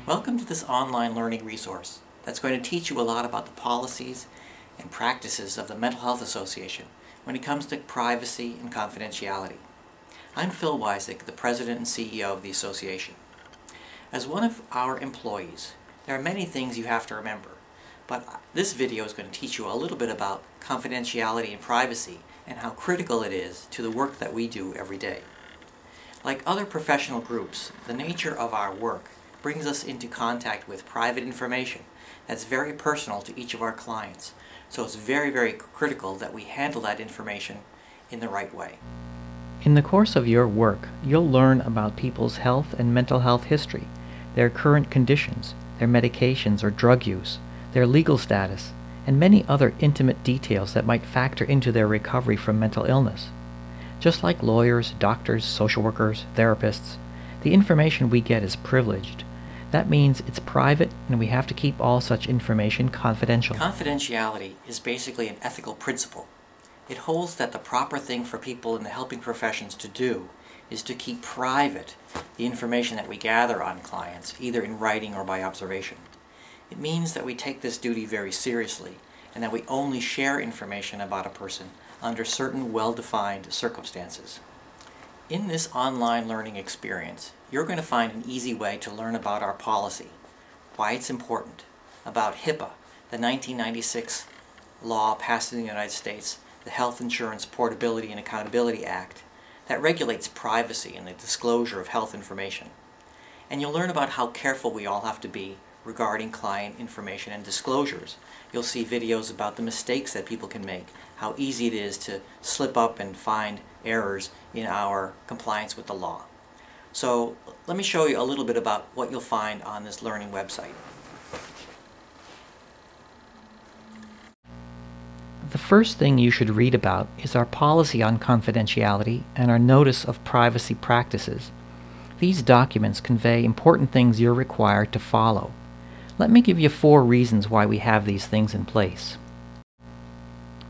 Welcome to this online learning resource that's going to teach you a lot about the policies and practices of the Mental Health Association when it comes to privacy and confidentiality. I'm Phil Wysick, the President and CEO of the Association. As one of our employees, there are many things you have to remember, but this video is going to teach you a little bit about confidentiality and privacy and how critical it is to the work that we do every day. Like other professional groups, the nature of our work brings us into contact with private information that's very personal to each of our clients. So it's very, very critical that we handle that information in the right way. In the course of your work, you'll learn about people's health and mental health history, their current conditions, their medications or drug use, their legal status, and many other intimate details that might factor into their recovery from mental illness. Just like lawyers, doctors, social workers, therapists, the information we get is privileged. That means it's private and we have to keep all such information confidential. Confidentiality is basically an ethical principle. It holds that the proper thing for people in the helping professions to do is to keep private the information that we gather on clients, either in writing or by observation. It means that we take this duty very seriously and that we only share information about a person under certain well-defined circumstances. In this online learning experience, you're going to find an easy way to learn about our policy, why it's important, about HIPAA, the 1996 law passed in the United States, the Health Insurance Portability and Accountability Act, that regulates privacy and the disclosure of health information. And you'll learn about how careful we all have to be regarding client information and disclosures. You'll see videos about the mistakes that people can make, how easy it is to slip up and find errors in our compliance with the law. So let me show you a little bit about what you'll find on this learning website. The first thing you should read about is our policy on confidentiality and our notice of privacy practices. These documents convey important things you're required to follow. Let me give you 4 reasons why we have these things in place.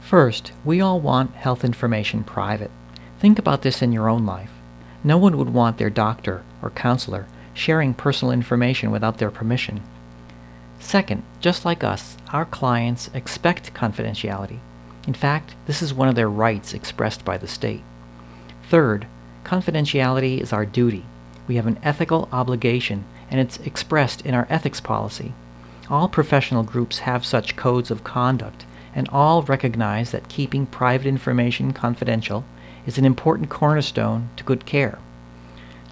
First, we all want health information private. Think about this in your own life. No one would want their doctor or counselor sharing personal information without their permission. Second, just like us, our clients expect confidentiality. In fact, this is one of their rights expressed by the state. Third, confidentiality is our duty. We have an ethical obligation, and it's expressed in our ethics policy. All professional groups have such codes of conduct, and all recognize that keeping private information confidential is an important cornerstone to good care.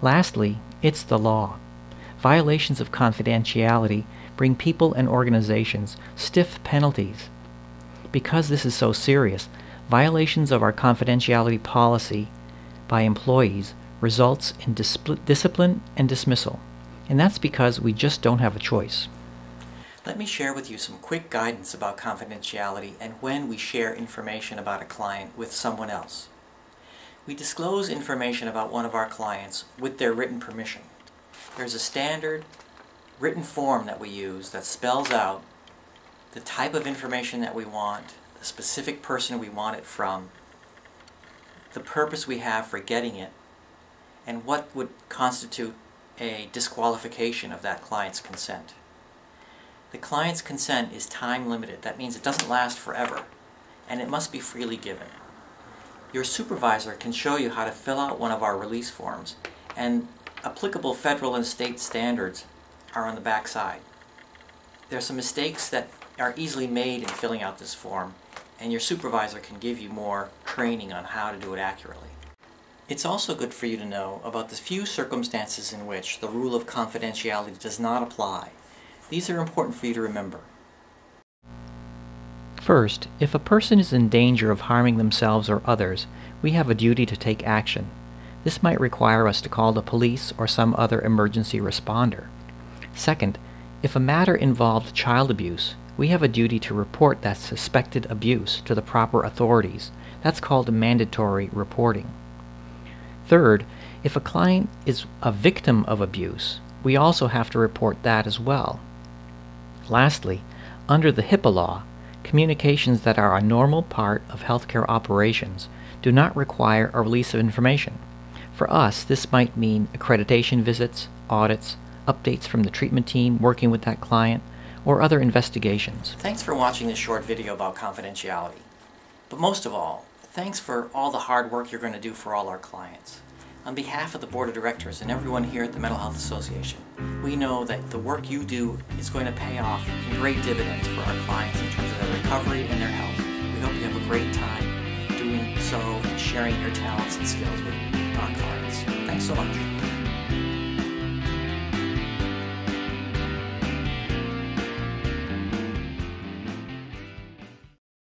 Lastly, it's the law. Violations of confidentiality bring people and organizations stiff penalties. Because this is so serious, violations of our confidentiality policy by employees results in discipline and dismissal. And that's because we just don't have a choice. Let me share with you some quick guidance about confidentiality and when we share information about a client with someone else. We disclose information about one of our clients with their written permission. There's a standard written form that we use that spells out the type of information that we want, the specific person we want it from, the purpose we have for getting it, and what would constitute a disqualification of that client's consent. The client's consent is time limited. That means it doesn't last forever, and it must be freely given. Your supervisor can show you how to fill out one of our release forms, and applicable federal and state standards are on the back side. There are some mistakes that are easily made in filling out this form, and your supervisor can give you more training on how to do it accurately. It's also good for you to know about the few circumstances in which the rule of confidentiality does not apply. These are important for you to remember. First, if a person is in danger of harming themselves or others, we have a duty to take action. This might require us to call the police or some other emergency responder. Second, if a matter involved child abuse, we have a duty to report that suspected abuse to the proper authorities. That's called mandatory reporting. Third, if a client is a victim of abuse, we also have to report that as well. Lastly, under the HIPAA law, communications that are a normal part of healthcare operations do not require a release of information. For us, this might mean accreditation visits, audits, updates from the treatment team working with that client, or other investigations. Thanks for watching this short video about confidentiality. But most of all, thanks for all the hard work you're going to do for all our clients. On behalf of the Board of Directors and everyone here at the Mental Health Association, we know that the work you do is going to pay off in great dividends for our clients in terms of their recovery and their health. We hope you have a great time doing so and sharing your talents and skills with our clients. Thanks so much.